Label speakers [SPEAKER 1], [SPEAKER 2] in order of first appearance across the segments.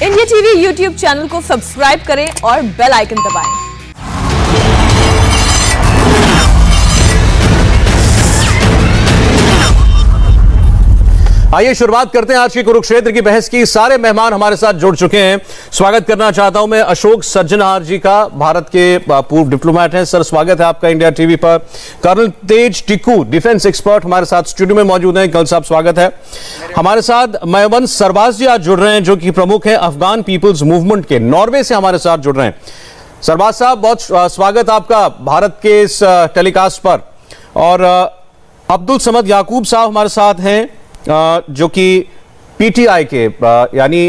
[SPEAKER 1] India TV YouTube channel को subscribe करें और बेल आइकन दबाएं।
[SPEAKER 2] आइए शुरुआत करते हैं आज की कुरुक्षेत्र की बहस की। सारे मेहमान हमारे साथ जुड़ चुके हैं। स्वागत करना चाहता हूं मैं अशोक सज्जनहार जी का, भारत के पूर्व डिप्लोमेट हैं। सर स्वागत है आपका इंडिया टीवी पर। कर्नल तेज टिक्कू, डिफेंस एक्सपर्ट, हमारे साथ स्टूडियो में मौजूद हैं। कर्नल साहब स्वागत है। हमारे साथ मयवंत सरबाज जी आज जुड़ रहे हैं, जो कि प्रमुख हैं अफगान पीपुल्स मूवमेंट के, नॉर्वे से हमारे साथ जुड़ रहे हैं। सरबाज साहब बहुत स्वागत आपका भारत के इस टेलीकास्ट पर। और अब्दुल समद याकूब साहब हमारे साथ हैं, जो कि पीटीआई के यानी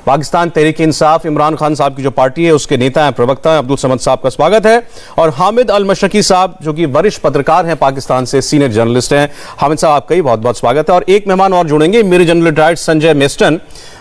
[SPEAKER 2] पाकिस्तान तहरीक इंसाफ, इमरान खान साहब की जो पार्टी है उसके नेता हैं, प्रवक्ता हैं। अब्दुल समद साहब का स्वागत है। और हामिद अल मशरकी साहब, जो कि वरिष्ठ पत्रकार हैं, पाकिस्तान से सीनियर जर्नलिस्ट हैं। हामिद साहब आपका ही बहुत बहुत स्वागत है। और एक मेहमान और जुड़ेंगे, मेरे general retired Sanjay Meston.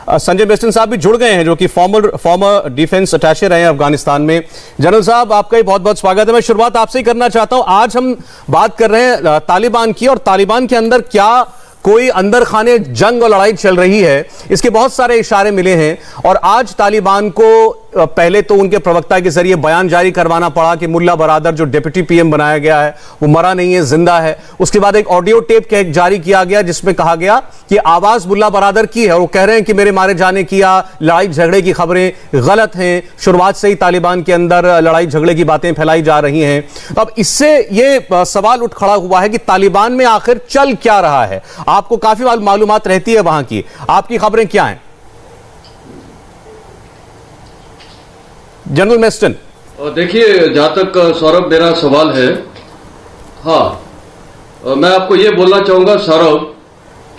[SPEAKER 2] Sanjay Meston साहब भी जुड़ गए हैं, जो कि फॉर्मर डिफेंस अटैचे रहे हैं अफगानिस्तान में। जनरल साहब आपका ही बहुत बहुत स्वागत है। मैं शुरुआत आपसे ही करना चाहता हूं। आज हम बात कर रहे हैं तालिबान की, और तालिबान के अंदर क्या कोई अंदर खाने जंग और लड़ाई चल रही है, इसके बहुत सारे इशारे मिले हैं। और आज तालिबान को पहले तो उनके प्रवक्ता के जरिए बयान जारी करवाना पड़ा कि मुल्ला बरादर जो डिप्टी पीएम बनाया गया है वो मरा नहीं है, जिंदा है। उसके बाद एक ऑडियो टेप जारी किया गया जिसमें कहा गया कि आवाज मुल्ला बरादर की है, और वो कह रहे हैं कि मेरे मारे जाने की या लड़ाई झगड़े की खबरें गलत हैं। शुरुआत से ही तालिबान के अंदर लड़ाई झगड़े की बातें फैलाई जा रही हैं। तो अब इससे ये सवाल उठ खड़ा हुआ है कि तालिबान में आखिर चल क्या रहा है। आपको काफी मालूमात रहती है वहां की, आपकी खबरें क्या हैं जनरल मेस्टन?
[SPEAKER 3] देखिए, जहां तक सौरभ मेरा सवाल है, हाँ, मैं आपको ये बोलना चाहूंगा सौरभ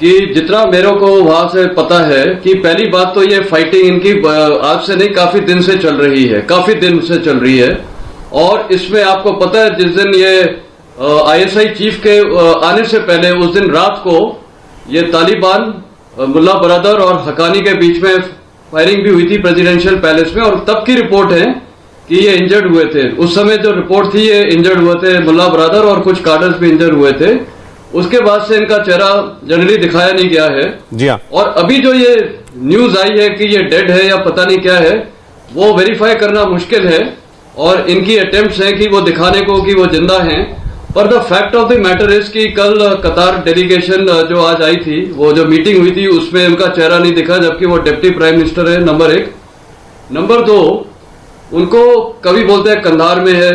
[SPEAKER 3] कि जितना मेरे को वहां से पता है कि पहली बात तो ये फाइटिंग इनकी आज से नहीं, काफी दिन से चल रही है, काफी दिन से चल रही है। और इसमें आपको पता है, जिस दिन ये आईएसआई चीफ के आने से पहले उस दिन रात को ये तालिबान, मुल्ला बरादर और हकानी के बीच में फायरिंग भी हुई थी प्रेसिडेंशियल पैलेस में। और तब की रिपोर्ट है कि ये इंजर्ड हुए थे। उस समय जो रिपोर्ट थी, ये इंजर्ड हुए थे मुल्ला बरादर, और कुछ कार्डर्स भी इंजर्ड हुए थे। उसके बाद से इनका चेहरा जनरली दिखाया नहीं गया है।
[SPEAKER 2] जी हाँ। और
[SPEAKER 3] अभी जो ये न्यूज आई है कि ये डेड है या पता नहीं क्या है, वो वेरीफाई करना मुश्किल है। और इनकी अटेम्प्ट्स हैं कि वो दिखाने को कि वो जिंदा हैं। पर the fact of the matter is कि कल कतार डेलीगेशन जो आज आई थी, वो जो मीटिंग हुई थी, उसमें उनका चेहरा नहीं दिखा, जबकि वो डिप्टी प्राइम मिनिस्टर है, नंबर 1। नंबर 2, उनको कभी बोलते हैं कंधार में है,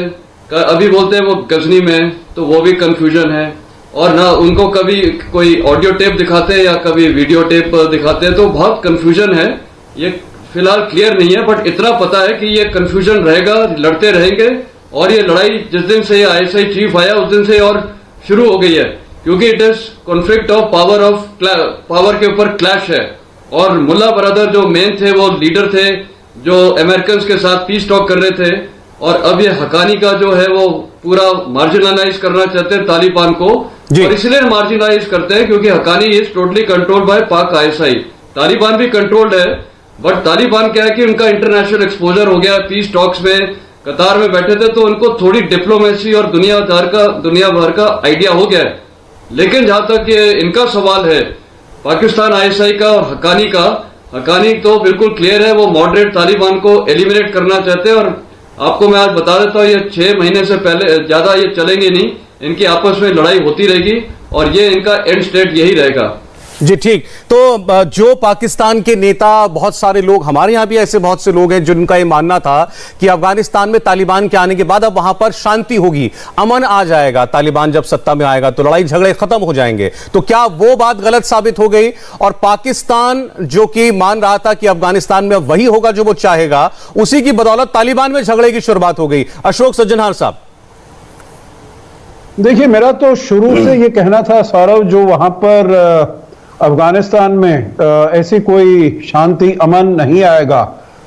[SPEAKER 3] अभी बोलते हैं वो गजनी में है, तो वो भी कंफ्यूजन है। और ना उनको कभी कोई ऑडियो टेप दिखाते हैं या कभी वीडियो टेप दिखाते हैं, तो बहुत कंफ्यूजन है। ये फिलहाल क्लियर नहीं है, बट इतना पता है कि ये कंफ्यूजन रहेगा, लड़ते रहेंगे। और ये लड़ाई जिस दिन से ये आईएसआई चीफ आया उस दिन से और शुरू हो गई है, क्योंकि it is conflict of power के ऊपर क्लैश है। और मुल्ला बरादर जो मेन थे, वो लीडर थे जो अमेरिकन के साथ पीस टॉक कर रहे थे। और अब ये हकानी का जो है वो पूरा मार्जिनलाइज करना चाहते हैं तालिबान को। और इसलिए मार्जिनलाइज करते हैं क्योंकि Haqqani is totally controlled by पाक आईएसआई। तालिबान भी कंट्रोल्ड है, बट तालिबान क्या है कि उनका इंटरनेशनल एक्सपोजर हो गया। पीस टॉक्स में कतार में बैठे थे, तो उनको थोड़ी डिप्लोमेसी और दुनिया भर का आइडिया हो गया है। लेकिन जहां तक ये इनका सवाल है, पाकिस्तान आईएसआई का और हकानी तो बिल्कुल क्लियर है, वो मॉडरेट तालिबान को एलिमिनेट करना चाहते हैं। और आपको मैं आज बता देता हूं, ये 6 महीने से पहले ज्यादा ये चलेंगे नहीं, इनकी आपस में लड़ाई होती रहेगी और ये इनका एंड स्टेट यही रहेगा।
[SPEAKER 2] जी ठीक। तो जो पाकिस्तान के नेता, बहुत सारे लोग, हमारे यहां भी ऐसे बहुत से लोग हैं जिनका ये मानना था कि अफगानिस्तान में तालिबान के आने के बाद अब वहां पर शांति होगी, अमन आ जाएगा, तालिबान जब सत्ता में आएगा तो लड़ाई झगड़े खत्म हो जाएंगे। तो क्या वो बात गलत साबित हो गई? और पाकिस्तान जो कि मान रहा था कि अफगानिस्तान में वही होगा जो वो चाहेगा, उसी की बदौलत तालिबान में झगड़े की शुरुआत हो गई। अशोक सज्जनहार साहब,
[SPEAKER 4] देखिए, मेरा तो शुरू से ये कहना था सौरभ, जो वहां पर अफगानिस्तान में ऐसी कोई शांति अमन नहीं आएगा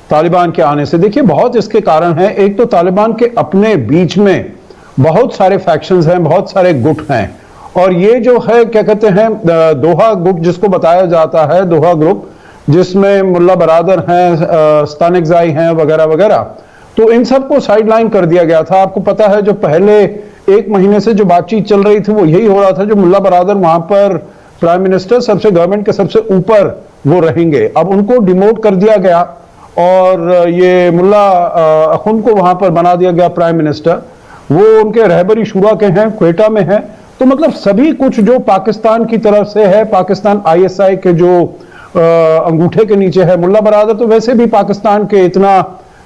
[SPEAKER 4] तालिबान के आने से। देखिए, बहुत इसके कारण हैं। एक तो तालिबान के अपने बीच में बहुत सारे फैक्शंस हैं, बहुत सारे गुट हैं। और ये जो है, क्या कहते हैं, दोहा गुट जिसको बताया जाता है, दोहा ग्रुप, जिसमें मुल्ला बरादर हैं, स्तानिकजाई हैं, वगैरह वगैरह, तो इन सबको साइडलाइन कर दिया गया था। आपको पता है, जो पहले 1 महीने से जो बातचीत चल रही थी वो यही हो रहा था, जो मुल्ला बरादर वहां पर प्राइम मिनिस्टर, सबसे गवर्नमेंट के सबसे ऊपर वो रहेंगे। अब उनको डिमोट कर दिया गया और ये मुल्ला अखुंद को वहां पर बना दिया गया प्राइम मिनिस्टर। वो उनके रहबरी शुरा के हैं, क्वेटा में हैं। तो मतलब सभी कुछ जो पाकिस्तान की तरफ से है, पाकिस्तान आईएसआई के जो अंगूठे के नीचे है। मुल्ला बरादर तो वैसे भी पाकिस्तान के इतना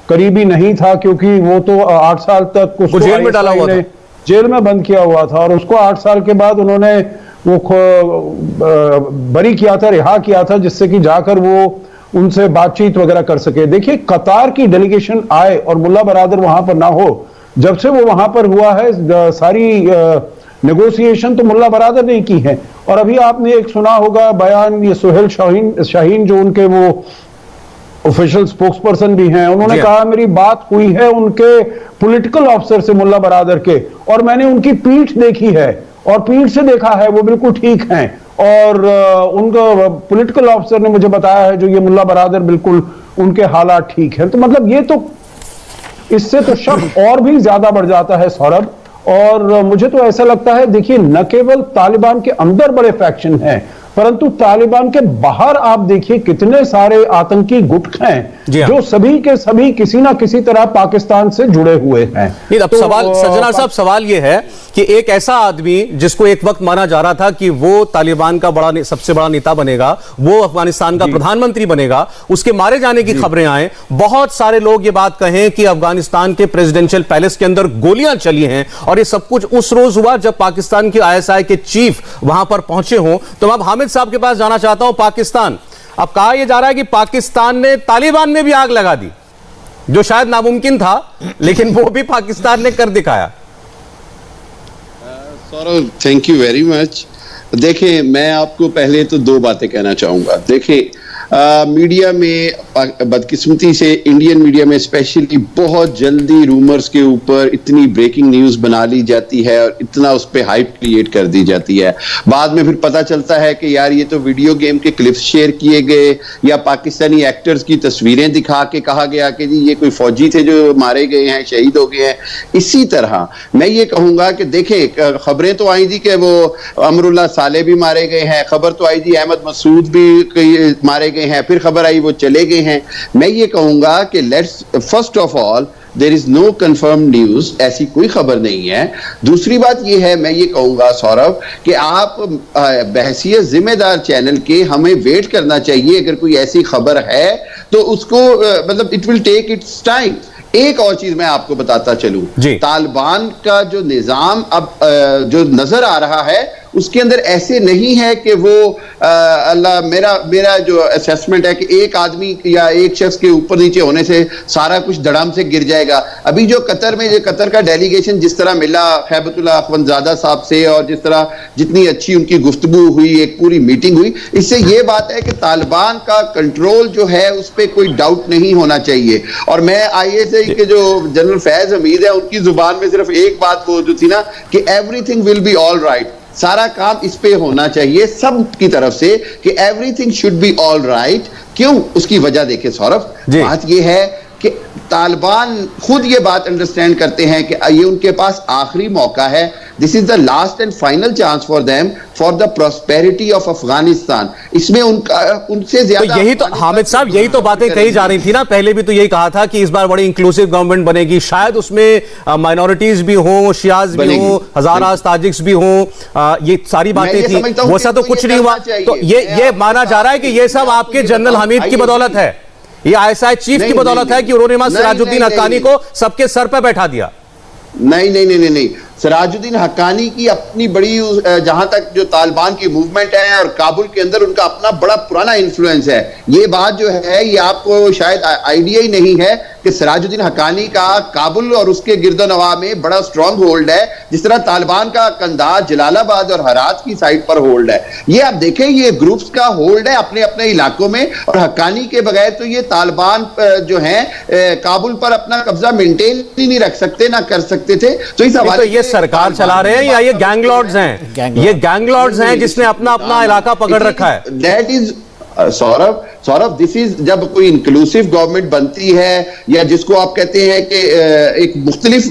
[SPEAKER 4] करीबी नहीं था, क्योंकि वो तो 8 साल तक उसको
[SPEAKER 2] जेल में डाला हुआ था,
[SPEAKER 4] जेल में बंद किया हुआ था, और उसको 8 साल के बाद उन्होंने वो बरी किया था, रिहा किया था, जिससे कि जाकर वो उनसे बातचीत वगैरह कर सके। देखिए, कतार की डेलीगेशन आए और मुल्ला बरादर वहां पर ना हो, जब से वो वहां पर हुआ है सारी नेगोशिएशन तो मुल्ला बरादर ने की है। और अभी आपने एक सुना होगा बयान, ये सुहेल शाहीन जो उनके वो ऑफिशियल स्पोक्स पर्सन भी हैं, उन्होंने कहा मेरी बात हुई है उनके पॉलिटिकल ऑफिसर से, मुल्ला बरादर के, और मैंने उनकी पीठ देखी है और पीठ से देखा है, वो बिल्कुल ठीक हैं। और उनका पॉलिटिकल ऑफिसर ने मुझे बताया है जो ये मुल्ला बरादर बिल्कुल उनके हालात ठीक हैं। तो मतलब ये तो इससे तो शक और भी ज्यादा बढ़ जाता है सौरभ। और मुझे तो ऐसा लगता है, देखिए, न केवल तालिबान के अंदर बड़े फैक्शन हैं, परंतु तालिबान के बाहर आप देखिए कितने सारे आतंकी गुट हैं जो सभी के सभी किसी ना किसी तरह पाकिस्तान से जुड़े हुए हैं।
[SPEAKER 2] नहीं, अब तो सवाल सज्जनार साहब, सवाल यह है कि एक ऐसा आदमी जिसको एक वक्त माना जा रहा था कि वो तालिबान का सबसे बड़ा नेता बनेगा, वो अफगानिस्तान का प्रधानमंत्री बनेगा, उसके मारे जाने की खबरें आए, बहुत सारे लोग ये बात कहें कि अफगानिस्तान के प्रेसिडेंशियल पैलेस के अंदर गोलियां चली हैं, और ये सब कुछ उस रोज हुआ जब पाकिस्तान के आईएसआई के चीफ वहां पर पहुंचे हों। तो अब हामिद साहब के पास जाना चाहता हूं। पाकिस्तान, अब कहा यह जा रहा है कि पाकिस्तान ने तालिबान में भी आग लगा दी, जो शायद नामुमकिन था, लेकिन वो भी पाकिस्तान ने कर दिखाया।
[SPEAKER 5] Saurabh, thank you very much. देखिए, मैं आपको पहले तो 2 बातें कहना चाहूंगा। देखिए, मीडिया में बदकिस्मती से, इंडियन मीडिया में स्पेशली, बहुत जल्दी रूमर्स के ऊपर इतनी ब्रेकिंग न्यूज बना ली जाती है और इतना उस पर हाइप क्रिएट कर दी जाती है। बाद में फिर पता चलता है कि यार ये तो वीडियो गेम के क्लिप्स शेयर किए गए, या पाकिस्तानी एक्टर्स की तस्वीरें दिखा के कहा गया कि जी ये कोई फौजी थे जो मारे गए हैं, शहीद हो गए हैं। इसी तरह मैं ये कहूंगा कि देखें, खबरें तो आई थी कि वो अमरुल्लाह साले भी मारे गए हैं, खबर तो आई थी अहमद मसूद भी मारे गए हैं, फिर खबर आई वो चले गए हैं। मैं ये कहूंगा कि let's first of all there is no confirm news, ऐसी कोई खबर नहीं है। दूसरी बात ये है, मैं ये कहूंगा सौरभ कि आप बहसियत जिम्मेदार चैनल के हमें वेट करना चाहिए। अगर कोई ऐसी खबर है तो उसको मतलब it will take its time. एक और चीज मैं आपको बताता चलूं, तालिबान का जो निजाम अब जो नजर आ रहा है उसके अंदर ऐसे नहीं है कि वो अल्लाह, मेरा जो असेसमेंट है कि एक आदमी या एक शख्स के ऊपर नीचे होने से सारा कुछ धड़ाम से गिर जाएगा। अभी जो कतर का डेलीगेशन जिस तरह मिला खैबतुल्लाह अखवंजादा साहब से, और जिस तरह जितनी अच्छी उनकी गुफ्तगू हुई, एक पूरी मीटिंग हुई, इससे ये बात है कि तालिबान का कंट्रोल जो है उस पर कोई डाउट नहीं होना चाहिए। और मैं आईएसआई के जो जनरल फैज हमीद है उनकी जुबान में सिर्फ एक बात वो जो थी ना कि everything will be all right, सारा काम इस पे होना चाहिए सब की तरफ से कि everything should be all right. क्यों? उसकी वजह देखें सौरभ, बात यह है कि तालिबान खुद ये बात अंडरस्टैंड करते हैं कि ये उनके पास आखिरी मौका है। This is the last and final chance for them for the prosperity of Afghanistan. इसमें उनसे ज्यादा
[SPEAKER 2] तो यही तो हामिद साहब, यही तो बातें कही जा रही थी ना, पहले भी तो यही कहा था कि इस बार बड़ी इंक्लूसिव गवर्नमेंट बनेगी, शायद उसमें माइनॉरिटीज भी हों, शियाज भी हों, हजाराज ताजिक्स भी हों, ये सारी बातें थी। वैसा तो कुछ नहीं हुआ। तो ये माना जा रहा है कि ये सब आपके जनरल हमीद की बदौलत है, ये आईएसआई चीफ की बदौलत है कि उन्होंने सिराजुद्दीन हक्कानी को सबके सर पर बैठा दिया।
[SPEAKER 5] नहीं, सिराजुद्दीन हक्कानी की अपनी बड़ी, जहां तक जो तालिबान की मूवमेंट है और काबुल के अंदर उनका अपना बड़ा पुराना इन्फ्लुएंस है। ये बात जो है ये आपको शायद आइडिया ही नहीं है कि सिराजुद्दीन हक्कानी का काबुल और उसके गिरदोनवा में बड़ा स्ट्रॉन्ग होल्ड है, जिस तरह तालिबान का कंधार, जलालाबाद और हरात की साइड पर होल्ड है। ये आप देखें, ये ग्रुप्स का होल्ड है अपने अपने इलाकों में, और हक्कानी के बगैर तो ये तालिबान जो है काबुल पर अपना कब्जा मेंटेन ही नहीं रख सकते, ना कर सकते थे। तो इस हवाले
[SPEAKER 2] ये सरकार चला रहे हैं या ये गैंग लॉर्ड्स हैं? ये गैंग लॉर्ड्स हैं जिसने अपना अपना इलाका पकड़ रखा है।
[SPEAKER 5] That is Saurabh Saurabh this is जब कोई इंक्लूसिव गवर्नमेंट बनती है या जिसको आप कहते हैं कि एक मुख्तलिफ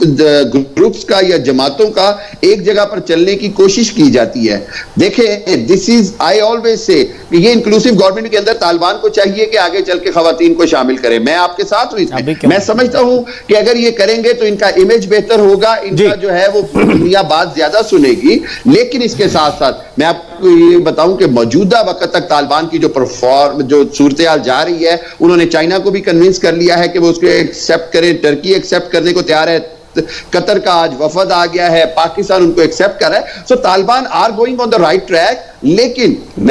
[SPEAKER 5] ग्रुप्स का या जमातों का एक जगह पर चलने की कोशिश की जाती है। देखिए this is I always say ये इंक्लूसिव गवर्नमेंट के अंदर तालिबान को चाहिए कि आगे चल के खवातीन को शामिल करें। मैं आपके साथ हूं इसमें, मैं समझता हूं कि अगर ये करेंगे तो इनका इमेज बेहतर होगा, इनका जो है वो दुनिया बात ज्यादा सुनेगी। लेकिन इसके साथ साथ मैं आपको ये बताऊं कि मौजूदा वक्त तक तालिबान की जो सूरत हाल जा रही है, उन्होंने चाइना को भी कन्विंस कर लिया है कि वो उसको एक्सेप्ट करे, टर्की एक्सेप्ट करने को तैयार है, कतर का आज वफद आ गया है, पाकिस्तान उनको एक्सेप्ट कर रहा है। So Taliban are going on the right track. लेकिन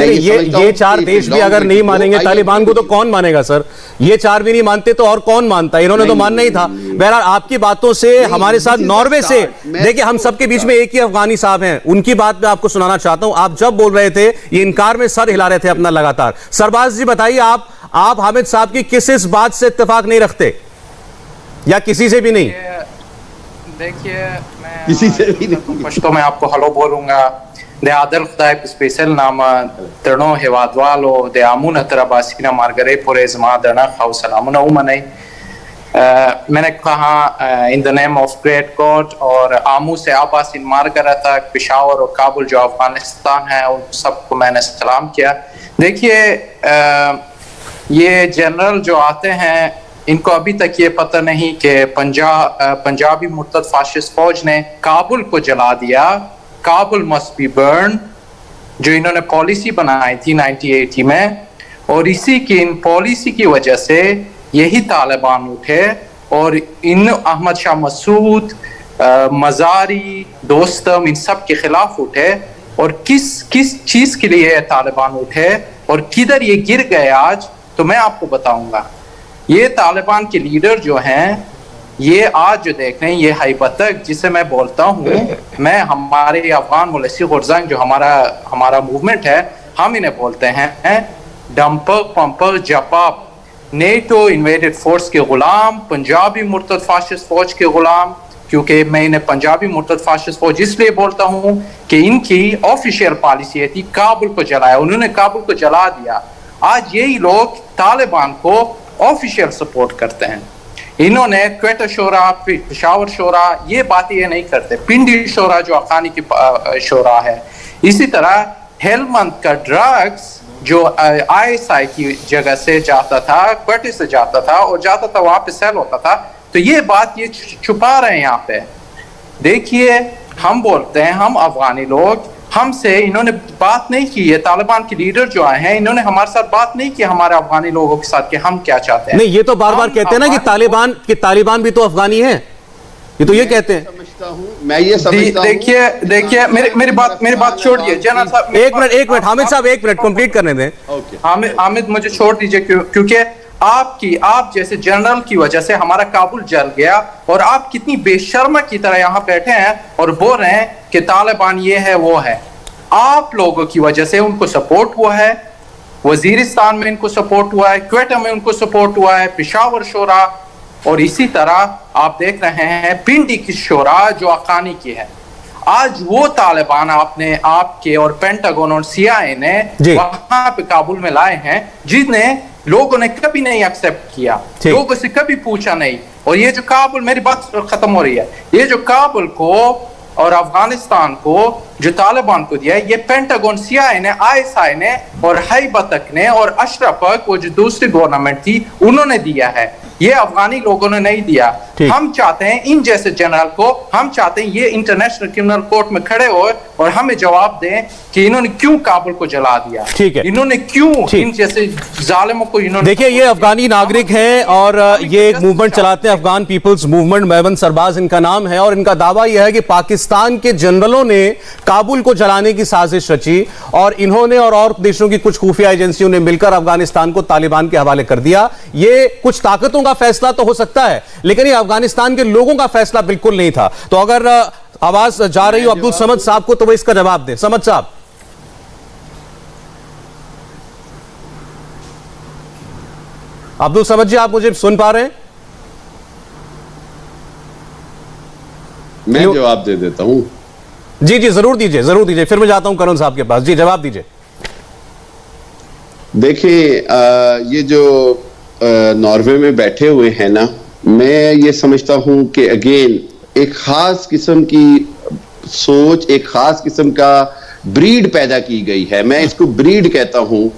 [SPEAKER 2] ये चार देश भी अगर नहीं मानेंगे तालिबान को तो कौन मानेगा सर? ये चार भी नहीं मानते तो और कौन मानता? इन्होंने तो मानना ही था। बहरहाल आपकी बातों से हमारे साथ नॉर्वे से, देखिए हम सबके बीच में एक ही अफगानी साहब हैं, उनकी बात मैं आपको सुनाना चाहता हूं। आप जब बोल रहे थे ये इनकार में सर हिला रहे थे अपना लगातार। सरबाज जी बताइए, आप हामिद साहब की किस बात से इत्तेफाक नहीं रखते या किसी से भी नहीं?
[SPEAKER 6] देखिए मैं
[SPEAKER 5] किसी से भी नहीं,
[SPEAKER 6] पश्तो में आपको हलो बोलूंगा। दे आदल खुदाई स्पेशल नामा तरणो हेवादवालो दे आमुन तरबासीना मारगरे पुरे जमा दना खाउ सलामुना उमने। मैंने कहा in the name of great God, और आमू से आबासिन मारगरा तक पेशावर और काबुल जो अफगानिस्तान है उन सबको मैंने सलाम किया। देखिए ये जनरल जो आते हैं इनको अभी तक ये पता नहीं कि पंजाबी मुर्तद फाशिस्ट फौज ने काबुल को जला दिया। काबुल मस्ट बी बर्न, जो इन्होंने पॉलिसी बनाई थी 1980 में, और इसी की इन पॉलिसी की वजह से यही तालिबान उठे और इन अहमद शाह मसूद, मजारी, दोस्तम, इन सब के खिलाफ उठे। और किस चीज के लिए तालिबान उठे और किधर ये गिर गए आज, तो मैं आपको बताऊंगा। ये तालिबान के लीडर जो हैं, ये आज जो देख रहे हैं, ये हैबतक जिसे मैं बोलता हूँ, मैं हमारे अफगान मुलसी गुरजंग जो हमारा मूवमेंट है, हम इन्हें बोलते हैं डंपर पंपर जपाप, नेटो इन्वेडेड फोर्स के गुलाम, पंजाबी मुर्तद फाशिस्ट फौज के गुलाम। क्योंकि मैं इन्हें पंजाबी मुर्तद फाशिस्ट फौज इसलिए बोलता हूँ कि इनकी ऑफिशियल पॉलिसी थी काबुल को जलाया, उन्होंने काबुल को जला दिया। आज यही लोग तालिबान को ऑफिशियल सपोर्ट करते हैं। इन्होंने क्वेटा शोरा, पेशावर शोरा, ये बातें ये नहीं करते। पिंडी शोरा जो अफगानी की शोरा है, इसी तरह हेलमंद का ड्रग्स जो ISI की जगह से जाता था, क्वेटे से जाता था और जाता था वहां पे सेल होता था। तो ये बात ये छुपा रहे हैं यहाँ पे। देखिए हम बोलते हैं, हम अफगानी लोग, हमसे इन्होंने बात नहीं की। ये तालिबान के लीडर जो आए हैं, इन्होंने हमारे साथ बात नहीं की हमारे अफगानी लोगों के साथ कि हम क्या चाहते हैं।
[SPEAKER 2] नहीं, ये तो बार बार कहते हैं ना कि तालिबान भी तो अफगानी है, ये तो ये कहते हैं।
[SPEAKER 5] मैं ये समझता हूं।
[SPEAKER 6] देखिए मेरी बात छोड़िए जना साहब।
[SPEAKER 2] एक मिनट हामिद साहब, एक मिनट कंप्लीट करने दें।
[SPEAKER 6] हामिद मुझे छोड़ दीजिए, क्योंकि आप जैसे जनरल की वजह से हमारा काबुल जल गया, और आप कितनी बेशर्मा की तरह यहाँ बैठे हैं और बोल रहे हैं कि तालिबान ये है वो है। आप लोगों की वजह से उनको सपोर्ट हुआ है, वजीरिस्तान में इनको सपोर्ट हुआ है, क्वेटा में उनको सपोर्ट हुआ है, पेशावर शोरा, और इसी तरह आप देख रहे हैं पिंडी की शोरा जो अफगानी की है। आज वो तालिबान आपके और पेंटागन और CIA ने वहां पे काबुल में लाए हैं, जिन्हें लोगों ने कभी नहीं एक्सेप्ट किया, लोगों से कभी पूछा नहीं। और ये जो काबुल, मेरी बात खत्म हो रही है, ये जो काबुल को और अफगानिस्तान को जो तालिबान को दिया है, ये पेंटागन, CIA ने, ISI ने और हैबतक ने और अशरफ, वो जो दूसरी गवर्नमेंट थी, उन्होंने दिया है। ये अफगानी लोगों ने नहीं दिया। हम चाहते हैं इन जैसे जनरल को, हम चाहते हैं ये इंटरनेशनल क्रिमिनल कोर्ट में खड़े हो और हमें जवाब दें कि इन्होंने क्यों काबुल को जला दिया,
[SPEAKER 2] ठीक है,
[SPEAKER 6] इन्होंने क्यों इन जैसे जालिमों को इन्होंने।
[SPEAKER 2] देखिए ये अफगानी नागरिक हैं और ये एक मूवमेंट चलाते हैं, अफगान पीपल्स मूवमेंट, मेहवन सरबाज इनका नाम है, और इनका दावा यह है कि पाकिस्तान के जनरलों ने काबुल को जलाने की साजिश रची और इन्होंने और देशों की कुछ खुफिया एजेंसियों ने मिलकर अफगानिस्तान को तालिबान के हवाले कर दिया। ये कुछ ताकतों का फैसला तो हो सकता है, लेकिन ये अफगानिस्तान के लोगों का फैसला बिल्कुल नहीं था। तो अगर आवाज जा रही हो अब्दुल समद साहब को, तो वो इसका जवाब दें। समद साहब। अब्दुल समद जी, आप मुझे सुन पा रहे हैं?
[SPEAKER 5] मैं जवाब दे देता हूं।
[SPEAKER 2] जी जरूर दीजिए, फिर मैं जाता हूं करण साहब के पास। जी जवाब दीजिए।
[SPEAKER 5] देखिए ये जो नॉर्वे में बैठे हुए हैं ना, मैं ये समझता हूं कि अगेन एक खास किस्म की सोच, एक खास किस्म का ब्रीड पैदा की गई है। मैं इसको ब्रीड कहता हूं,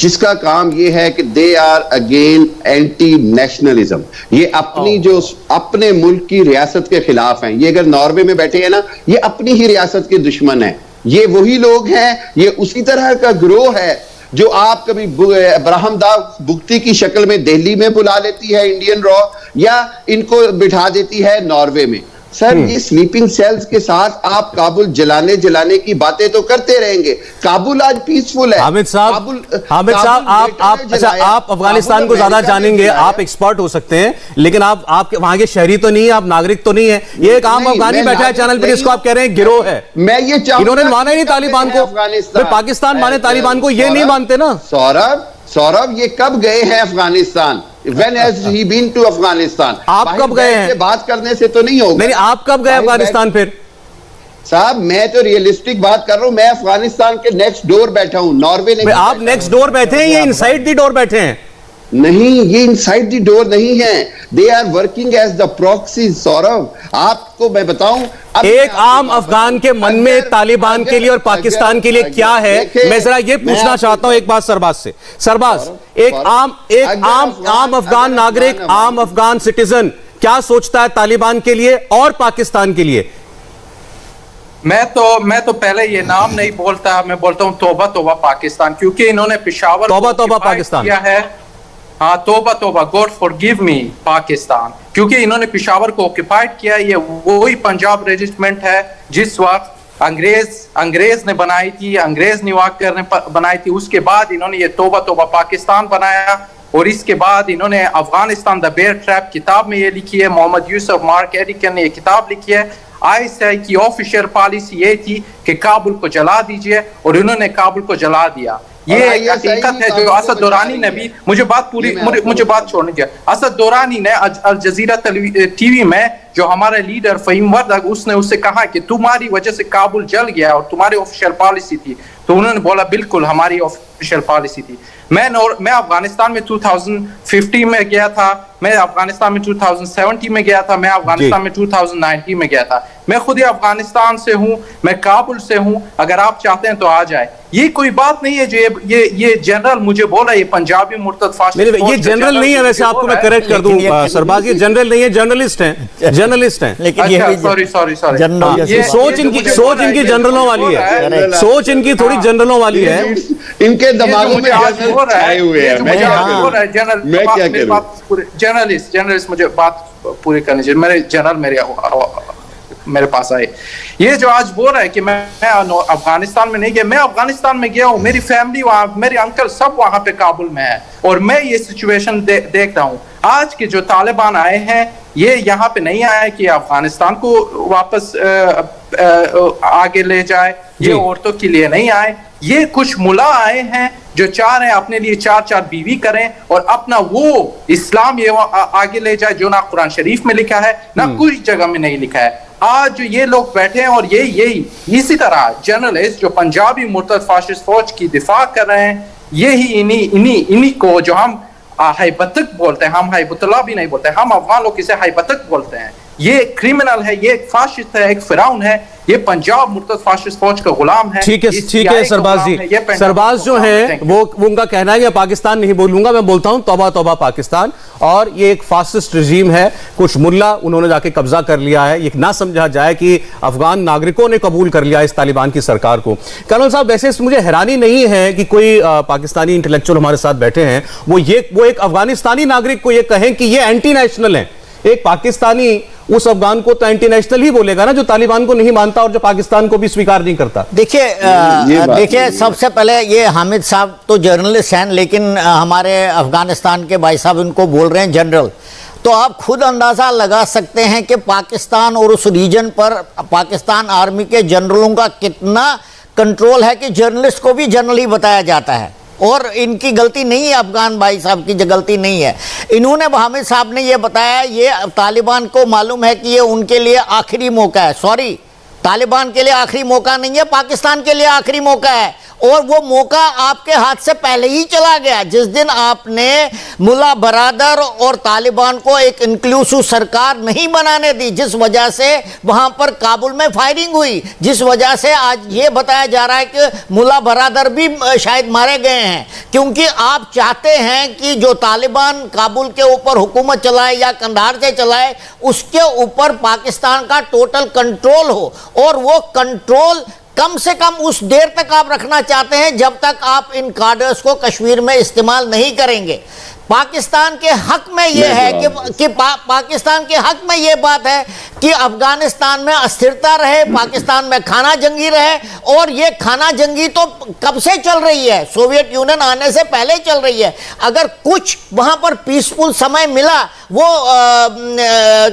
[SPEAKER 5] जिसका काम ये है कि they are again anti nationalism. ये अपनी जो अपने मुल्क की रियासत के खिलाफ हैं। ये अगर नॉर्वे में बैठे हैं ना, ये अपनी ही रियासत के दुश्मन हैं। ये वही लोग हैं, ये उसी तरह का गिरोह है जो आप कभी ब्राह्मदास बुगती की शक्ल में दिल्ली में बुला लेती है इंडियन रॉ, या इनको बिठा देती है नॉर्वे में। सर, ये स्लीपिंग सेल्स के साथ आप काबुल जलाने की बातें तो करते रहेंगे। काबुल आज पीसफुल है।
[SPEAKER 2] हामिद साहब, आप अफगानिस्तान को ज्यादा जानेंगे, आप एक्सपर्ट हो सकते हैं, लेकिन आप वहां के शहरी तो नहीं है, आप नागरिक तो नहीं है। ये एक आम अफगानी बैठा है चैनल पर, इसको आप कह रहे हैं गिरोह है।
[SPEAKER 5] मैं ये
[SPEAKER 2] इन्होंने माना ही नहीं तालिबान को, पाकिस्तान माने तालिबान को, ये नहीं मानते ना।
[SPEAKER 5] सौरभ, ये कब गए हैं Afghanistan? When has he been to Afghanistan?
[SPEAKER 2] आप कब गए हैं?
[SPEAKER 5] बात करने से तो नहीं होगा।
[SPEAKER 2] नहीं, आप कब गए अफगानिस्तान फिर?
[SPEAKER 5] साहब, मैं तो रियलिस्टिक बात कर रहा हूं। मैं अफगानिस्तान के नेक्स्ट डोर बैठा हूं, नॉर्वे नहीं।
[SPEAKER 2] आप नेक्स्ट डोर बैठे हैं, ये इनसाइड द डोर बैठे हैं?
[SPEAKER 5] नहीं, ये इनसाइड द डोर नहीं है। They are working as the proxy. Saurabh, आपको मैं बताऊं,
[SPEAKER 2] एक आम अफगान के मन में तालिबान के लिए और पाकिस्तान के लिए क्या है, मैं जरा ये पूछना चाहता हूं एक बात सरबाज से। सरबाज, एक आम अफगान नागरिक, आम अफगान सिटीजन क्या सोचता है तालिबान के लिए और पाकिस्तान के लिए?
[SPEAKER 6] मैं तो पहले ये नाम नहीं बोलता, मैं बोलता हूं तौबा तौबा पाकिस्तान, क्योंकि इन्होंने पेशावर
[SPEAKER 2] तौबा तौबा पाकिस्तान
[SPEAKER 6] किया है। हाँ, तौबा तौबा, गॉड फॉरगिव मी पाकिस्तान, क्योंकि इन्होंने पेशावर को ऑक्युपाइड किया। ये वही पंजाब रेजिमेंट है जिस वक्त अंग्रेज ने बनाई थी, अंग्रेज निवाकर ने बनाई थी। उसके बाद इन्होंने ये तौबा तौबा पाकिस्तान बनाया, और इसके बाद इन्होंने अफगानिस्तान द बेयर ट्रैप किताब में ये लिखी है। मोहम्मद यूसुफ मार्क एरिकन ने ये किताब लिखी है। आईएसआई की ऑफिशियल पॉलिसी ये थी कि काबुल को जला दीजिए, और इन्होंने काबुल को जला दिया। ये हकीकत है जो असद दुरानी ने भी, मुझे बात छोड़ने दिया। असद दुरानी ने अल जजीरा टीवी में, जो हमारे लीडर फहीम वर्दक, उससे कहा कि तुम्हारी वजह से काबुल जल गया और तुम्हारी ऑफिशियल पॉलिसी थी। तो उन्होंने बोला बिल्कुल हमारी ऑफिशियल पॉलिसी थी। मैं अफगानिस्तान में 2015 में गया था, मैं अफगानिस्तान में 2070 में गया था, मैं अफगानिस्तान में 2019 में गया था। मैं खुद ही अफगानिस्तान से हूं, मैं काबुल से हूं। अगर आप चाहते हैं तो आ जाए। ये कोई बात नहीं है जो ये जनरल मुझे बोला, ये पंजाबी मुर्तद फाशिस्ट।
[SPEAKER 2] ये जनरल नहीं है, वैसे आपको मैं करेक्ट कर दूं सरबाज, ये जनरल नहीं है, जर्नलिस्ट हैं।
[SPEAKER 6] लेकिन सॉरी
[SPEAKER 2] सोच इनकी जनरलों वाली है, सोच इनकी थोड़ी जनरलों वाली है।
[SPEAKER 5] इनके दिमागों में आए हुए हैं। मैं क्या करूं?
[SPEAKER 6] जर्नलिस्ट मुझे बात पूरी करनी चाहिए। मेरे पास आए, ये जो आज बोल रहा है कि मैं अफगानिस्तान में नहीं गया, मैं अफगानिस्तान में गया हूँ। मेरी फैमिली वहां, मेरे अंकल सब वहां पे काबुल में है, और मैं ये सिचुएशन देख रहा हूँ। आज के जो तालिबान आए हैं, ये यहाँ पे नहीं आए कि अफगानिस्तान को वापस आगे ले जाए, ये औरतों के लिए नहीं आए। ये कुछ मुला आए हैं जो चाह रहे हैं अपने लिए 4 बीवी करें और अपना वो इस्लाम ये आगे ले जाए, जो ना कुरान शरीफ में लिखा है, ना कोई जगह में नहीं लिखा है। आज जो ये लोग बैठे हैं, और यही इसी तरह जर्नलिस्ट जो पंजाबी मुर्तद फाशिस्ट फौज की दिफा कर रहे हैं, यही इन्हीं को जो हम हाइबतक बोलते हैं, हम हाइबतुल्लाह भी नहीं बोलते, हम अफगान लोग इसे हाइबतक बोलते हैं। ये क्रिमिनल है, ये एक फाशिस्ट है, एक फिराउन है, ये पंजाब मुर्तद फाशिस्ट फौज का गुलाम है।
[SPEAKER 2] ठीक है सरबाज जी, सरबाज जो है वो उनका कहना है कि पाकिस्तान नहीं बोलूंगा, मैं बोलता हूं तौबा तौबा पाकिस्तान। और ये एक फासिस्ट रजीम है, कुछ मुल्ला उन्होंने जाके कब्जा कर लिया है। ये ना समझा जाए कि अफगान नागरिकों ने कबूल कर लिया इस तालिबान की सरकार को। कर्नल साहब, वैसे मुझे हैरानी नहीं है कि कोई पाकिस्तानी इंटेलेक्चुअल हमारे साथ बैठे हैं, वो एक अफगानिस्तानी नागरिक को ये कहें कि ये एंटी नेशनल है। एक पाकिस्तानी उस अफगान को तो एंटी नेशनल ही बोलेगा ना, जो तालिबान को नहीं मानता और जो पाकिस्तान को भी स्वीकार नहीं करता।
[SPEAKER 7] देखिए सबसे पहले ये हामिद साहब तो जर्नलिस्ट हैं, लेकिन हमारे अफगानिस्तान के भाई साहब इनको बोल रहे हैं जनरल। तो आप खुद अंदाजा लगा सकते हैं कि पाकिस्तान और उस रीजन पर पाकिस्तान आर्मी के जनरलों का कितना कंट्रोल है कि जर्नलिस्ट को भी जनरल ही बताया जाता है। और इनकी गलती नहीं है, अफगान भाई साहब की गलती नहीं है। इन्होंने, हामिद साहब ने ये बताया, ये तालिबान को मालूम है कि ये उनके लिए आखिरी मौका है। सॉरी, तालिबान के लिए आखिरी मौका नहीं है, पाकिस्तान के लिए आखिरी मौका है। और वो मौका आपके हाथ से पहले ही चला गया। जिस दिन आपने मुल्ला बरादर और तालिबान को एक इंक्लूसिव सरकार नहीं बनाने दी, जिस वजह से वहां पर काबुल में फायरिंग हुई, जिस वजह से आज ये बताया जा रहा है कि मुल्ला बरादर भी शायद मारे गए हैं, क्योंकि आप चाहते हैं कि जो तालिबान काबुल के ऊपर हुकूमत चलाए या कंधार से चलाए, उसके ऊपर पाकिस्तान का टोटल कंट्रोल हो, और वो कंट्रोल कम से कम उस देर तक आप रखना चाहते हैं जब तक आप इन कार्डर्स को कश्मीर में इस्तेमाल नहीं करेंगे। पाकिस्तान के हक में यह है कि पाकिस्तान के हक में यह बात है कि अफगानिस्तान में अस्थिरता रहे, पाकिस्तान में खाना जंगी रहे, और यह खाना जंगी तो कब से चल रही है, सोवियत यूनियन आने से पहले चल रही है। अगर कुछ वहां पर पीसफुल समय मिला वो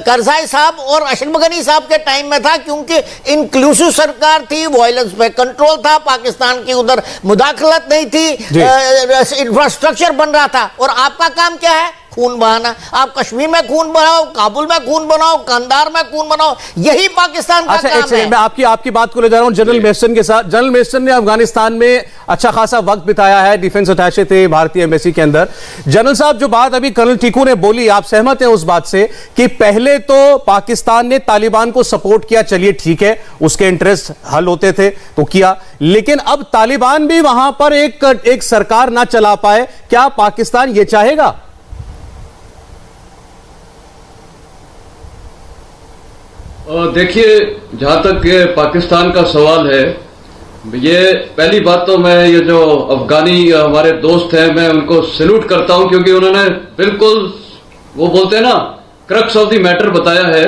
[SPEAKER 7] करजाई साहब और अशरफ गनी साहब के टाइम में था, क्योंकि इंक्लूसिव सरकार थी, वायलेंस पे कंट्रोल था, पाकिस्तान की उधर मुदाखलत नहीं थी, इंफ्रास्ट्रक्चर बन रहा था। और आपका काम क्या है? खून बहाना। आप कश्मीर में खून बनाओ, काबुल में खून बनाओ, कंधार में खून बनाओ, यही पाकिस्तान का काम है।
[SPEAKER 2] मैं आपकी बात को ले जा रहा हूं जनरल मेसन के साथ। जनरल मेसन ने अफगानिस्तान में अच्छा खासा वक्त बिताया है, डिफेंस अटैचे थे भारतीय एम्बेसी के अंदर। जनरल साहब, जो बात अभी कर्नल टीकू ने बोली, आप सहमत हैं उस बात से कि पहले तो पाकिस्तान ने तालिबान को सपोर्ट किया, चलिए ठीक है, उसके इंटरेस्ट हल होते थे तो किया, लेकिन अब तालिबान भी वहां पर एक सरकार ना चला पाए, क्या पाकिस्तान ये चाहेगा?
[SPEAKER 3] देखिए, जहां तक ये पाकिस्तान का सवाल है, ये पहली बात तो मैं ये जो अफगानी हमारे दोस्त हैं, मैं उनको सैल्यूट करता हूं, क्योंकि उन्होंने बिल्कुल वो बोलते हैं ना, क्रक्स ऑफ द मैटर बताया है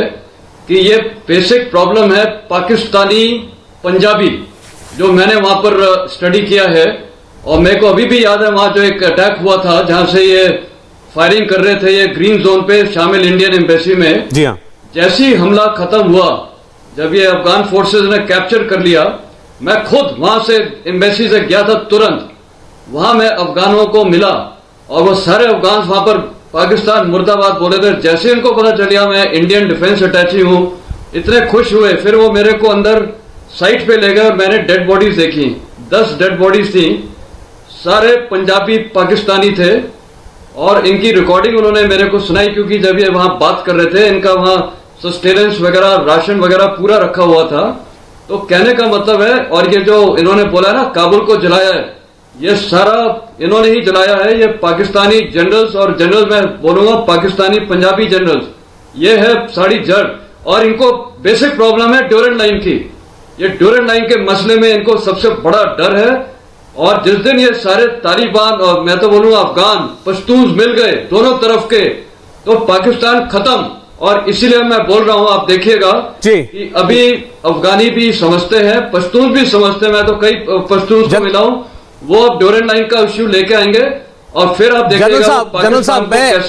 [SPEAKER 3] कि ये बेसिक प्रॉब्लम है पाकिस्तानी पंजाबी, जो मैंने वहां पर स्टडी किया है। और मेरे को अभी भी याद है वहां जो एक अटैक हुआ था जहां से ये फायरिंग कर रहे थे, ये ग्रीन जोन पे शामिल इंडियन एम्बेसी में।
[SPEAKER 2] जी हाँ।
[SPEAKER 3] जैसे ही हमला खत्म हुआ, जब ये अफगान फोर्सेस ने कैप्चर कर लिया, मैं खुद वहां से एम्बेसी से गया था, तुरंत वहां मैं अफगानों को मिला, और वो सारे अफगान वहां पर पाकिस्तान मुर्दाबाद बोले थे। जैसे इनको पता चलिया मैं इंडियन डिफेंस अटैची हूं, इतने खुश हुए। फिर वो मेरे को अंदर साइट पे ले गए और मैंने डेड बॉडीज देखी, 10 डेड बॉडीज थी, सारे पंजाबी पाकिस्तानी थे, और इनकी रिकॉर्डिंग उन्होंने मेरे को सुनाई, क्योंकि जब ये वहां बात कर रहे थे, इनका वहां सस्टेनेंस वगैरह, राशन वगैरह पूरा रखा हुआ था। तो कहने का मतलब है, और ये जो इन्होंने बोला ना काबुल को जलाया है, ये सारा इन्होंने ही जलाया है। ये पाकिस्तानी जनरल्स, और जनरल मैं बोलूंगा पाकिस्तानी पंजाबी जनरल्स, ये है सारी जड़। और इनको बेसिक प्रॉब्लम है ड्यूरेंट लाइन की। ये ड्यूरेंट लाइन के मसले में इनको सबसे बड़ा डर है। और जिस दिन ये सारे तालिबान और मैं तो बोलूंगा अफगान पश्तून मिल गए दोनों तरफ के, तो पाकिस्तान खत्म। और इसीलिए मैं बोल रहा हूं, आप देखिएगा कि अभी अफगानी भी समझते हैं, पश्तून भी समझते हैं, मैं तो कई पश्तून को मिला हूं, वो अब ड्यूरेंट लाइन का इश्यू लेके आएंगे, और फिर आप देखिएगा।
[SPEAKER 2] जनरल साहब, मैं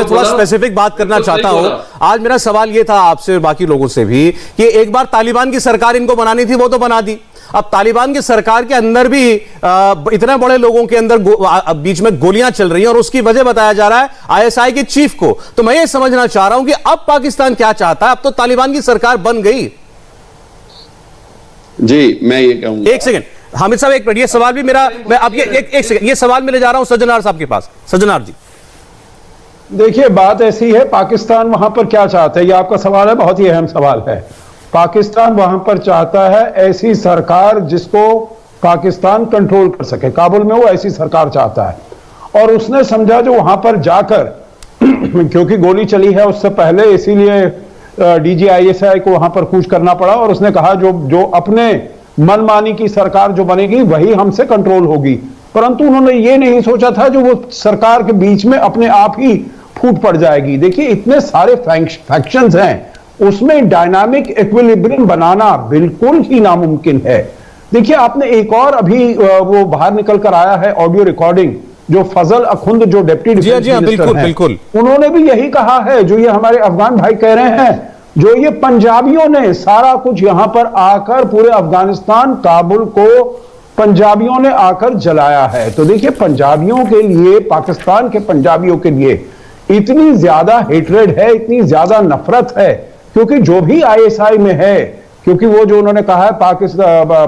[SPEAKER 2] थोड़ा स्पेसिफिक बात करना चाहता हूं। आज मेरा सवाल ये था आपसे और बाकी लोगों से भी कि एक बार तालिबान की सरकार इनको बनानी थी, वो तो बना दी, अब तालिबान की सरकार के अंदर भी इतने बड़े लोगों के अंदर बीच में गोलियां चल रही हैं, और उसकी वजह बताया जा रहा है आईएसआई के चीफ को। तो मैं ये समझना चाह रहा हूं कि अब पाकिस्तान क्या चाहता है? अब तो तालिबान की सरकार बन गई।
[SPEAKER 5] जी, मैं ये कहूंगा,
[SPEAKER 2] एक सेकंड हामिद साहब, एक मिनट, ये सवाल भी मेरा, मैं अब एक सेकंड, ये सवाल मैं ले जा रहा हूं सज्जनार साहब के पास। सज्जनार जी,
[SPEAKER 4] देखिए बात ऐसी है, पाकिस्तान वहां पर क्या चाहता है, ये आपका सवाल है, बहुत ही अहम सवाल है। पाकिस्तान वहां पर चाहता है ऐसी सरकार जिसको पाकिस्तान कंट्रोल कर सके। काबुल में वो ऐसी सरकार चाहता है, और उसने समझा जो वहां पर जाकर क्योंकि गोली चली है उससे पहले, इसीलिए डीजीआईएसआई को वहां पर कूच करना पड़ा, और उसने कहा जो अपने मनमानी की सरकार जो बनेगी वही हमसे कंट्रोल होगी। परंतु उन्होंने ये नहीं सोचा था जो वो सरकार के बीच में अपने आप ही फूट पड़ जाएगी। देखिए इतने सारे फैक्शंस हैं, उसमें डायनामिक इक्विलिब्रियम बनाना बिल्कुल ही नामुमकिन है। देखिए आपने एक और अभी वो बाहर निकल कर आया है ऑडियो रिकॉर्डिंग, जो फजल अखुंद जो डिप्टी डिफेंस मिनिस्टर हैं, उन्होंने भी यही कहा है जो ये हमारे अफगान भाई कह रहे हैं, जो ये पंजाबियों ने सारा कुछ यहां पर आकर पूरे अफगानिस्तान काबुल को पंजाबियों ने आकर जलाया है। तो देखिए पंजाबियों के लिए, पाकिस्तान के पंजाबियों के लिए इतनी ज्यादा हेट्रेड है, इतनी ज्यादा नफरत है, क्योंकि जो भी आईएसआई में है, क्योंकि वो जो उन्होंने कहा है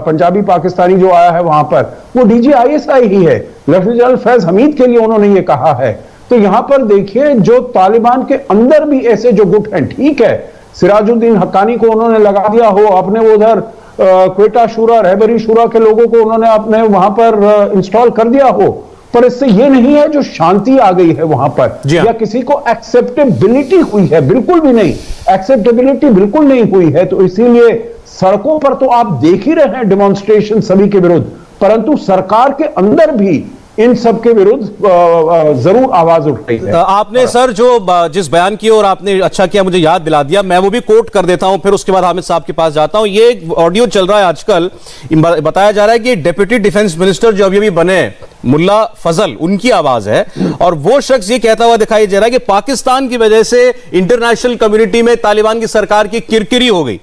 [SPEAKER 4] पंजाबी पाकिस्तानी जो आया है वहां पर, वो DGISI ही है, लेफ्टिनेंट जनरल फैज हमीद के लिए उन्होंने ये कहा है। तो यहां पर देखिए जो तालिबान के अंदर भी ऐसे जो गुट हैं, ठीक है सिराजुद्दीन हक्कानी को उन्होंने लगा दिया हो, अपने वो उधर क्वेटा शूरा, रहबरी शूरा के लोगों को उन्होंने अपने वहां पर इंस्टॉल कर दिया हो, पर इससे ये नहीं है जो शांति आ गई है वहां पर या किसी को एक्सेप्टेबिलिटी हुई है, बिल्कुल भी नहीं, एक्सेप्टेबिलिटी बिल्कुल नहीं हुई है। तो इसीलिए सड़कों पर तो आप देख ही रहे हैं डेमोन्स्ट्रेशन सभी के विरुद्ध, परंतु सरकार के अंदर भी इन सब के विरुद्ध जरूर आवाज उठ रही है।
[SPEAKER 2] आपने सर जो जिस बयान की और आपने अच्छा किया मुझे याद दिला दिया, मैं वो भी कोट कर देता हूं, फिर उसके बाद हामिद साहब के पास जाता हूं। ये ऑडियो चल रहा है आजकल, बताया जा रहा है कि डिप्टी डिफेंस मिनिस्टर जो अभी बने मुल्ला फजल, उनकी आवाज है, और वो शख्स ये कहता हुआ दिखाई दे रहा है कि पाकिस्तान की वजह से इंटरनेशनल कम्युनिटी में तालिबान की सरकार की किरकिरी हो गई,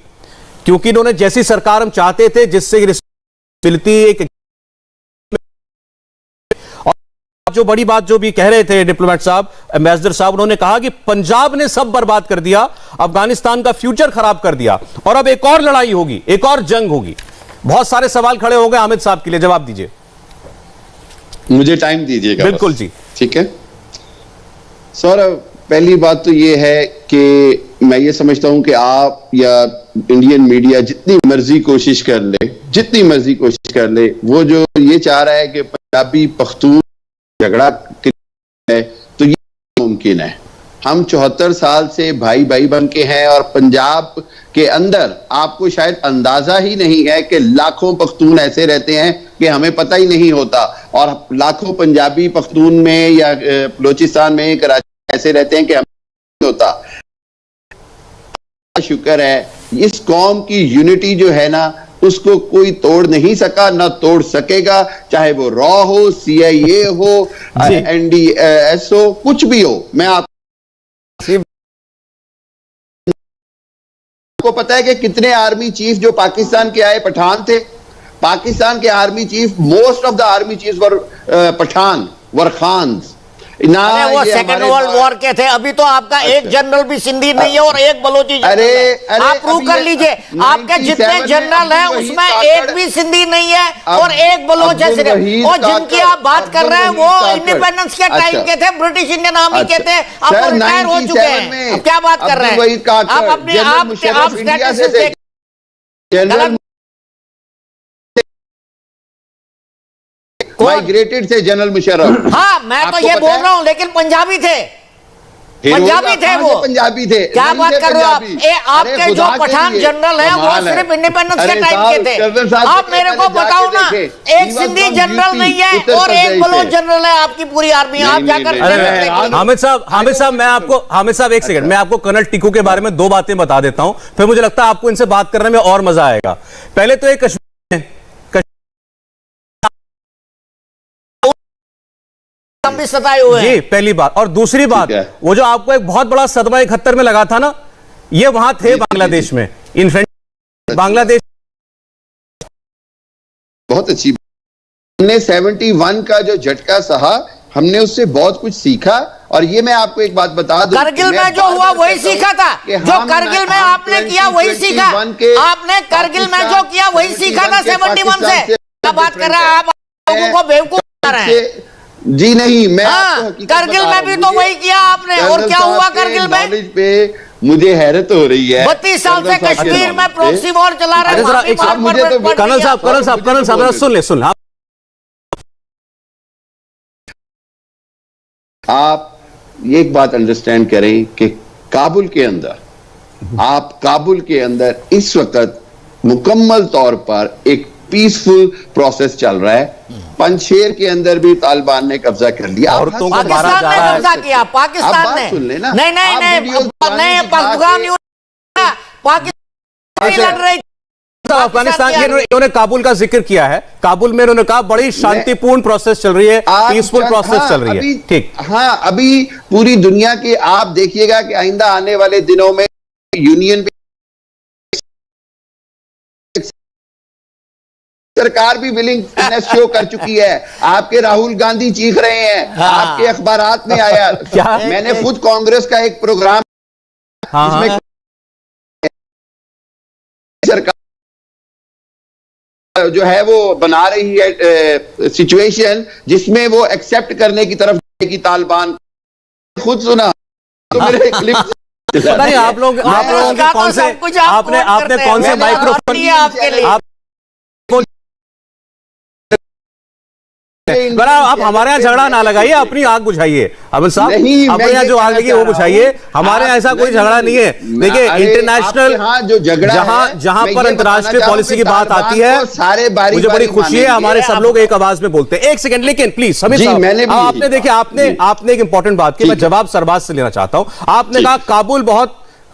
[SPEAKER 2] क्योंकि इन्होंने जैसी सरकार हम चाहते थे जिससे मिलती एक जो बड़ी बात जो भी कह रहे थे डिप्लोमेट साहब, एम्बेसडर साहब, उन्होंने कहा कि पंजाब ने सब बर्बाद कर दिया, अफगानिस्तान का फ्यूचर खराब कर दिया, और अब एक और लड़ाई होगी, एक और जंग होगी। बहुत सारे सवाल खड़े हो गए हामिद साहब के लिए, जवाब दीजिए।
[SPEAKER 5] मुझे टाइम दीजिएगा।
[SPEAKER 2] बिल्कुल जी,
[SPEAKER 5] ठीक है सर। पहली बात तो ये है कि मैं ये समझता हूं कि आप या इंडियन मीडिया जितनी मर्जी कोशिश कर ले, जितनी मर्जी कोशिश कर ले, वो जो ये चाह रहा है कि पंजाबी पख्तून झगड़ा है, तो ये मुमकिन है। हम 74 साल से भाई भाई बन के हैं, और पंजाब के अंदर आपको शायद अंदाजा ही नहीं है कि लाखों पख्तून ऐसे रहते हैं कि हमें पता ही नहीं होता, और लाखों पंजाबी पख्तून में या बलोचिस्तान में, कराची ऐसे रहते हैं कि हमें नहीं होता। शुक्र है इस कौम की यूनिटी जो है ना, उसको कोई तोड़ नहीं सका, ना तोड़ सकेगा, चाहे वो रॉ हो, CIA हो, NDS हो, कुछ भी हो। मैं आपको पता है कि कितने आर्मी चीफ जो पाकिस्तान के आए पठान थे, पाकिस्तान के army chief, most of the army chief were Pathan, were Khans.
[SPEAKER 7] वो सेकेंड वर्ल्ड वॉर के थे। अभी तो आपका एक जनरल भी सिंधी नहीं है और एक बलोची जनरल है। आप प्रूव कर लीजिए, आपके जितने जनरल हैं उसमें एक भी सिंधी नहीं है और एक बलोच है सिर्फ। और जिनकी आप बात कर रहे हैं वो इंडिपेंडेंस के टाइम के थे, ब्रिटिश इंडियन आर्मी के थे, अब वो रिटायर हो चुके हैं। अब क्या बात कर रहे हैं आप? अपने आप स्टैटिस्टिक्स
[SPEAKER 5] माइग्रेटेड थे जनरल मुशर्रफ।
[SPEAKER 7] हाँ, मैं तो ये बोल रहा हूँ, लेकिन पंजाबी थे, पंजाबी थे वो।
[SPEAKER 5] पंजाबी थे,
[SPEAKER 7] क्या बात कर रहे हो आप? आपके जो पठान जनरल हैं वो सिर्फ इंडिपेंडेंस के टाइम के थे। आप मेरे को बताओ ना, एक सिंधी जनरल नहीं है और एक बलोच जनरल है आपकी पूरी आर्मी। आप जाकर
[SPEAKER 2] हामिद साहब हामिद साहब एक सेकंड, मैं आपको कर्नल टिक्कू के बारे में 2 बातें बता देता हूं, फिर मुझे लगता है आपको इनसे बात करने में और मजा आएगा। पहले तो एक
[SPEAKER 7] भी सताए हुए हैं,
[SPEAKER 2] जी पहली बात, और दूसरी बात, वो जो आपको एक बहुत बड़ा सदमा 71 में लगा था ना, ये वहां थे बांग्लादेश में, इन्फेंट्री बांग्लादेश।
[SPEAKER 5] बहुत अच्छी। हमने 71 का जो झटका सहा, हमने उससे बहुत कुछ सीखा। और ये मैं आपको एक बात बता दूं,
[SPEAKER 7] करगिल में जो हुआ वही सीखा था, जो करगिल में आपने किया वही सीखा। आपने करगिल में जो किया वही सीखा था 71 से। क्या बात कर रहे हैं आप? लोगों को बेवकूफ बना रहे हैं।
[SPEAKER 5] जी नहीं, मैं
[SPEAKER 7] करगिल में भी तो वही किया आपने, और क्या हुआ करगिल में?
[SPEAKER 5] पे मुझे हैरत हो रही है।
[SPEAKER 7] 32 साल से कश्मीर में प्रॉक्सी वॉर चला रहे हैं।
[SPEAKER 2] कर्नल साहब सुन ले।
[SPEAKER 5] आप एक बात अंडरस्टैंड करें कि काबुल के अंदर इस वक्त मुकम्मल तौर पर एक पीसफुल प्रोसेस चल रहा है। पंजशेर के अंदर भी तालिबान ने कब्जा कर लिया।
[SPEAKER 7] पाकिस्तान ने कब्जा किया, पाकिस्तान ने।
[SPEAKER 5] सुन लेना,
[SPEAKER 7] नहीं, पाकिस्तान लड़ रही।
[SPEAKER 2] अफगानिस्तान के इन्होंने काबुल का जिक्र किया है, काबुल में इन्होंने कहा बड़ी शांतिपूर्ण प्रोसेस चल रही है, पीसफुल प्रोसेस चल रही है। ठीक,
[SPEAKER 5] हाँ, अभी पूरी दुनिया के आप देखिएगा कि आइंदा आने वाले दिनों में यूनियन सरकार भी विलिंगनेस शो कर चुकी है। आपके राहुल गांधी चीख रहे हैं, आपके अखबारात में आया। मैंने खुद कांग्रेस का एक प्रोग्राम, इसमें सरकार जो है वो बना रही है सिचुएशन जिसमें वो एक्सेप्ट करने की तरफ जाएगी तालिबान। खुद सुना तो मेरे क्लिप
[SPEAKER 2] पता नहीं आप लोगों के कौन से आपने कौन से माइक्रोफोन आप आप हमारे यहाँ झगड़ा ना लगाइए, अपनी आग बुझाइए। अमित साहब अपने यहाँ जो आग लगी वो बुझाइए, हमारे यहाँ ऐसा कोई झगड़ा नहीं है। देखिए इंटरनेशनल
[SPEAKER 5] जो झगड़ा
[SPEAKER 2] जहां पर अंतर्राष्ट्रीय पॉलिसी की बात आती है मुझे बड़ी खुशी है, हमारे सब लोग एक आवाज में बोलते हैं। एक सेकंड, लेकिन प्लीज अमित साहब आपने देखिए आपने एक इंपॉर्टेंट बात की, मैं जवाब सरबाज से लेना चाहता हूं। आपने कहा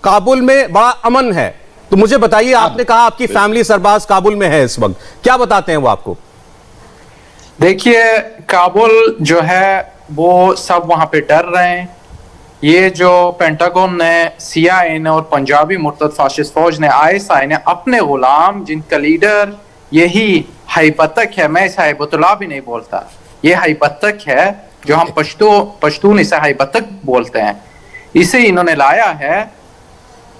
[SPEAKER 2] काबुल में बड़ा अमन है, तो मुझे बताइए, आपने कहा आपकी फैमिली सरबाज काबुल में है इस वक्त, क्या बताते हैं वो आपको?
[SPEAKER 6] देखिए काबुल जो है वो सब वहां पे डर रहे हैं। ये जो पेंटागन ने, CIA ने और पंजाबी मुर्तद फाशिस्ट फौज ने, ISI ने अपने गुलाम जिनका लीडर यही हैबतक है, मैं इसे हैबतुल्लाह भी नहीं बोलता, ये हैबतक है जो हम पश्तून इसे हैबतक बोलते हैं, इसे इन्होंने लाया है।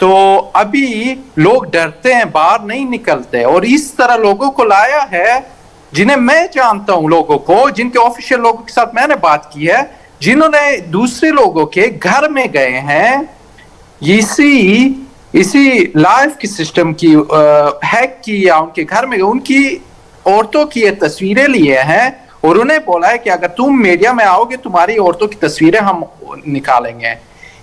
[SPEAKER 6] तो अभी लोग डरते हैं, बाहर नहीं निकलते, और इस तरह लोगों को लाया है जिन्हें मैं जानता हूं, लोगों को जिनके ऑफिशियल लोगों के साथ मैंने बात की है, जिन्होंने दूसरे लोगों के घर में गए हैं, इसी लाइफ की सिस्टम की हैक की या उनके घर में उनकी औरतों की ये तस्वीरें लिए हैं और उन्हें बोला है कि अगर तुम मीडिया में आओगे तुम्हारी औरतों की तस्वीरें हम निकालेंगे।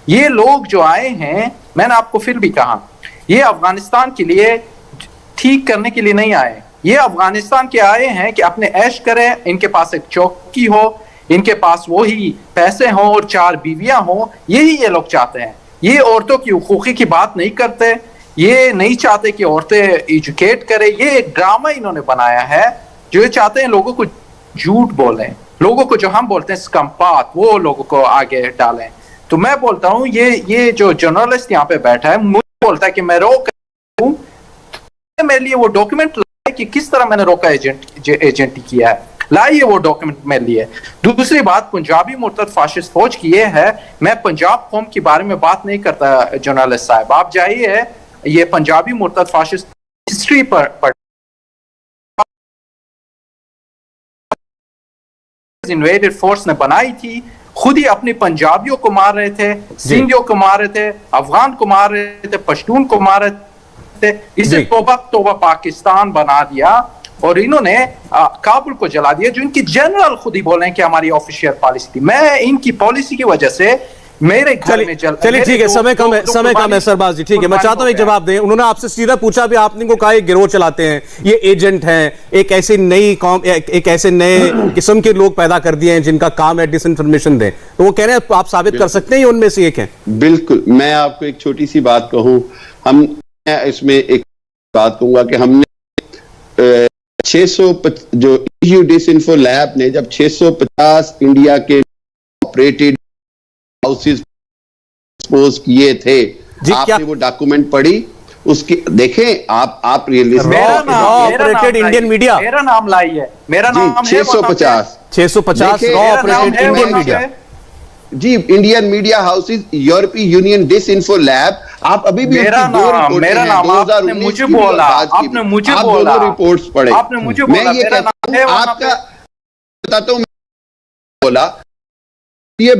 [SPEAKER 6] ये लोग जो आए हैं, मैंने आपको फिर भी कहा, ये अफगानिस्तान के लिए ठीक करने के लिए नहीं आए, ये अफगानिस्तान के आए हैं कि अपने ऐश करें, इनके पास एक चौकी हो, इनके पास वही पैसे हों और 4 बीवियां हों, यही ये लोग चाहते हैं। ये औरतों की हुकूकी की बात नहीं करते, ये नहीं चाहते कि औरतें एजुकेट करें। ये एक ड्रामा इन्होंने बनाया है जो ये चाहते हैं लोगों को झूठ बोलें, लोगों को जो हम बोलते हैं स्कम्पात, वो लोगों को आगे डालें। तो मैं बोलता हूं ये जो जर्नलिस्ट यहाँ पे बैठा है मुझे बोलता है कि मैं रोक हूं, मेरे लिए वो डॉक्यूमेंट कि किस तरह मैंने रोका एजेंटी किया है, लाइए वो डॉक्यूमेंट मेरे लिए। दूसरी बात पंजाबी मुर्तद फाशिस्ट फौज की ये है, मैं पंजाब कौम के बारे में बात नहीं करता जर्नलिस्ट साहब, आप जाइए ये पंजाबी मुर्तद फाशिस्ट हिस्ट्री पर इन्वेडेड फोर्स ने बनाई थी, खुद ही अपने पंजाबियों को मार रहे थे, सिंधियों को मार रहे थे, अफगान को मार रहे थे, पश्तून को मार रहे थे, इसे तोबा पाकिस्तान बना दिया और इन्होंने काबुल को जला दिया, जो इनकी जनरल खुद ही बोले कि हमारी ऑफिशियल पॉलिसी थी। मैं इनकी पॉलिसी की वजह से मेरे घर में
[SPEAKER 2] चलिए ठीक है, समय कम है सरबाज जी, ठीक है, मैं चाहता हूं एक जवाब दें। उन्होंने आपसे सीधा पूछा भी, आपने को कहा गिरोह चलाते हैं, ये एजेंट हैं, एक ऐसी नई कौम, एक ऐसे नए किस्म के लोग पैदा कर दिए हैं जिनका काम है डिसइंफॉर्मेशन दें, तो वो कह रहे हैं आप साबित कर सकते हैं ये उनमें से एक है?
[SPEAKER 5] बिल्कुल, मैं आपको एक छोटी सी बात कहूं, हम इसमें एक बात कहूंगा कि हमने 600 जो EU डिसइंफो लैब ने जब 650 इंडिया के ऑपरेटेड हाउसेस एक्सपोज किए थे, आपने वो डॉक्यूमेंट पढ़ी, उसकी देखें आप रियलिस्ट
[SPEAKER 2] ऑपरेटेड इंडियन मीडिया,
[SPEAKER 6] मेरा नाम लाइए, मेरा नाम
[SPEAKER 5] 650
[SPEAKER 2] रॉ ऑपरेटेड इंडियन मीडिया
[SPEAKER 5] जी, इंडियन मीडिया हाउसेस, यूरोपीय यूनियन डिसइंफो लैब, आप अभी भी
[SPEAKER 6] मेरा नाम आपने मुझे बोला, आपने मुझे बोला,
[SPEAKER 5] रिपोर्ट्स पढ़े,
[SPEAKER 6] आपने मुझे बोला,
[SPEAKER 5] मैं ये कहता हूं आपका बताता हूं,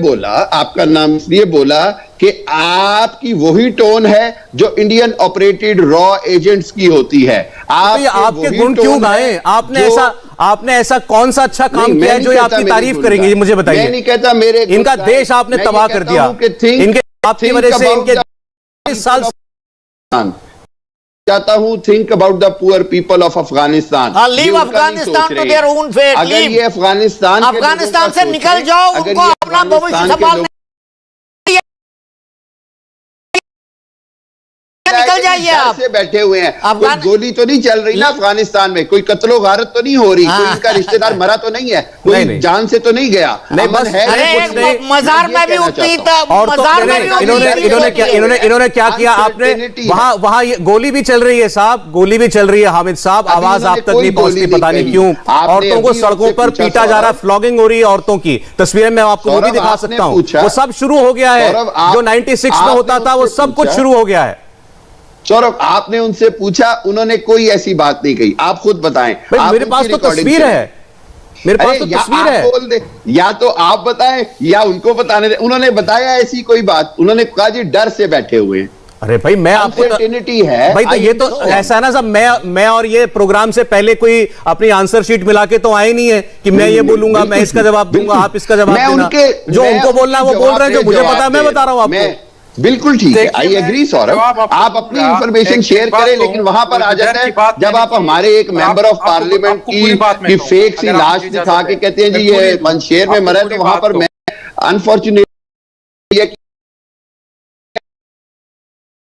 [SPEAKER 5] बोला आपका नाम इसलिए बोला कि आपकी वही टोन है जो इंडियन ऑपरेटेड रॉ एजेंट्स की होती है।
[SPEAKER 2] आपके गुण क्यों गाए? आपने ऐसा कौन सा अच्छा काम किया है जो आपकी तारीफ करेंगे, मुझे बताइए।
[SPEAKER 5] मैं नहीं कहता मेरे
[SPEAKER 2] इनका देश आपने तबाह कर दिया, इनके आपकी वजह से इनके 40 साल
[SPEAKER 5] चाहता हूं, think about the poor people of Afghanistan.
[SPEAKER 7] Leave Afghanistan to their own fate.
[SPEAKER 5] अगर ये अफगानिस्तान
[SPEAKER 7] से निकल जाओ, उनको अपना भविष्य संभालने निकल जाइए। आप
[SPEAKER 5] से बैठे हुए हैं, कोई गोली तो नहीं चल रही ना अफगानिस्तान में, कोई कत्लो गारत तो नहीं हो रही, कोई इनका रिश्तेदार मरा तो नहीं है, कोई जान से तो नहीं गया,
[SPEAKER 2] नहीं बस
[SPEAKER 7] मजार में भी उतनी
[SPEAKER 2] इन्होंने क्या किया? आपने वहां गोली भी चल रही है साहब, गोली भी चल रही है हामिद साहब, आवाज आप तक नहीं पहुंचती, पता नहीं क्यों। औरतों को सड़कों पर पीटा जा रहा है, फ्लॉगिंग हो रही है औरतों की, तस्वीरें मैं आपको वो भी दिखा सकता हूं, वो सब शुरू हो गया है, जो 96 में होता था वो सब कुछ शुरू हो गया है।
[SPEAKER 5] सौरभ, आपने उनसे पूछा, उन्होंने कोई ऐसी बात नहीं कही। आप खुद बताएं।
[SPEAKER 2] भाई मेरे पास तो तस्वीर है, मेरे पास तो तस्वीर है।
[SPEAKER 5] बोल दे, या तो आप बताएं या उनको बताने दे। उन्होंने बताया ऐसी कोई बात, उन्होंने कहा जी डर से बैठे हुए हैं।
[SPEAKER 2] अरे भाई मैं आपको
[SPEAKER 5] है
[SPEAKER 2] भाई, तो ये तो ऐसा है ना साहब, मैं और ये प्रोग्राम से पहले कोई अपनी आंसर शीट मिला के तो आए नहीं है कि मैं ये बोलूंगा, मैं इसका जवाब दूंगा, आप इसका जवाब देना। जो उनको बोलना है वो बोल रहे हैं, जो मुझे पता है मैं बता रहा हूं आपको।
[SPEAKER 5] बिल्कुल ठीक है, आई एग्री सौरभ, आप अपनी इंफॉर्मेशन शेयर करें, लेकिन वहां पर आ जाता है जब आप हमारे एक मेंबर ऑफ पार्लियामेंट की फेक सी लाश दिखा के कहते हैं जी ये मंशेर में मरा है, तो वहां पर मैं अनफॉर्चुनेट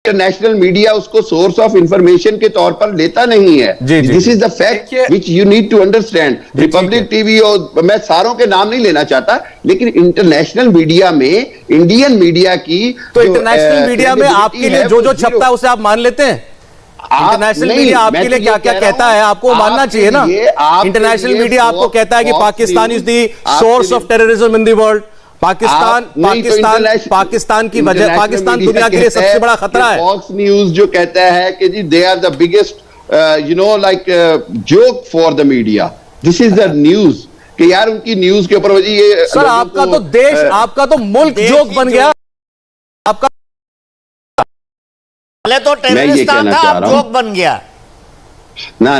[SPEAKER 5] इंटरनेशनल मीडिया उसको सोर्स ऑफ इंफॉर्मेशन के तौर पर लेता नहीं है। This is the fact which you need to understand. Republic TV और मैं सारों के नाम नहीं लेना चाहता, लेकिन इंटरनेशनल मीडिया में, इंडियन मीडिया की,
[SPEAKER 2] तो इंटरनेशनल मीडिया में आपके लिए जो छपता है उसे आप मान लेते हैं? इंटरनेशनल मीडिया आपके लिए क्या क्या कहता है आपको मानना चाहिए ना। इंटरनेशनल मीडिया आपको कहता है कि Pakistan is the source of terrorism in the world. Pakistan की वजह, पाकिस्तान दुनिया के लिए सबसे बड़ा खतरा है।
[SPEAKER 5] फॉक्स न्यूज जो कहता है कि जी they are the biggest joke for the media, this is the news कि यार उनकी न्यूज के ऊपर ये
[SPEAKER 2] सर आपका तो देश, आपका तो मुल्क जोक बन गया। आपका
[SPEAKER 7] पहले तो टेररिस्तान था, अब जोक बन गया।
[SPEAKER 5] ना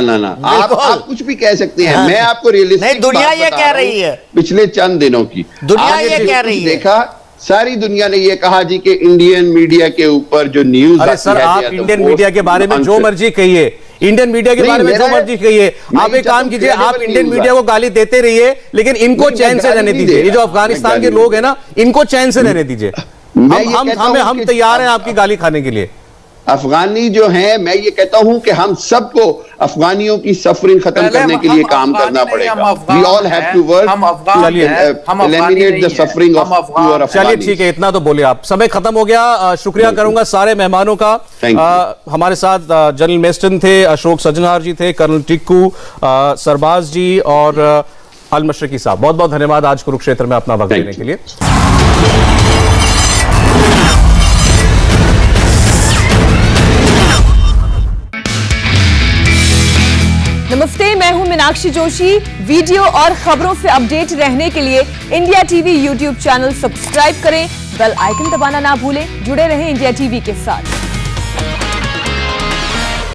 [SPEAKER 5] आप कुछ भी कह सकते हैं। मैं आपको रियलिस्टिक
[SPEAKER 7] नहीं, दुनिया ये कह रही है
[SPEAKER 5] पिछले चंद दिनों की,
[SPEAKER 7] दुनिया ये कह रही है।
[SPEAKER 5] देखा सारी दुनिया ने ये कहा जी कि इंडियन मीडिया के ऊपर जो न्यूज,
[SPEAKER 2] अरे सर आप इंडियन मीडिया के बारे में जो मर्जी कहिए, इंडियन मीडिया के बारे में जो मर्जी कहिए, आप एक काम कीजिए, आप इंडियन मीडिया को गाली देते रहिए, लेकिन इनको चैन से रहने दीजिए। ये जो अफगानिस्तान के लोग हैं ना, इनको चैन से रहने दीजिए। हम तैयार हैं आपकी गाली खाने के लिए।
[SPEAKER 5] अफगानी जो हैं, मैं ये कहता हूं कि हम सबको अफगानियों की सफरिंग खत्म करने के लिए काम करना पड़ेगा। We all have to work to eliminate the suffering of pure Afghani.
[SPEAKER 2] चलिए ठीक है, इतना तो बोले आप। समय खत्म हो गया। शुक्रिया करूंगा सारे मेहमानों का। हमारे साथ जनरल मेस्टन थे, अशोक सज्जनहार जी थे, कर्नल टिक्कू, सरबाज जी और अल मशरकी साहब। बहुत बहुत धन्यवाद आज कुरुक्षेत्र में अपना वक्त देने के लिए।
[SPEAKER 1] नमस्ते, मैं हूं मीनाक्षी जोशी। वीडियो और खबरों से अपडेट रहने के लिए India TV YouTube channel subscribe करें, बेल आइकन दबाना ना भूलें। जुड़े रहें इंडिया टीवी के साथ।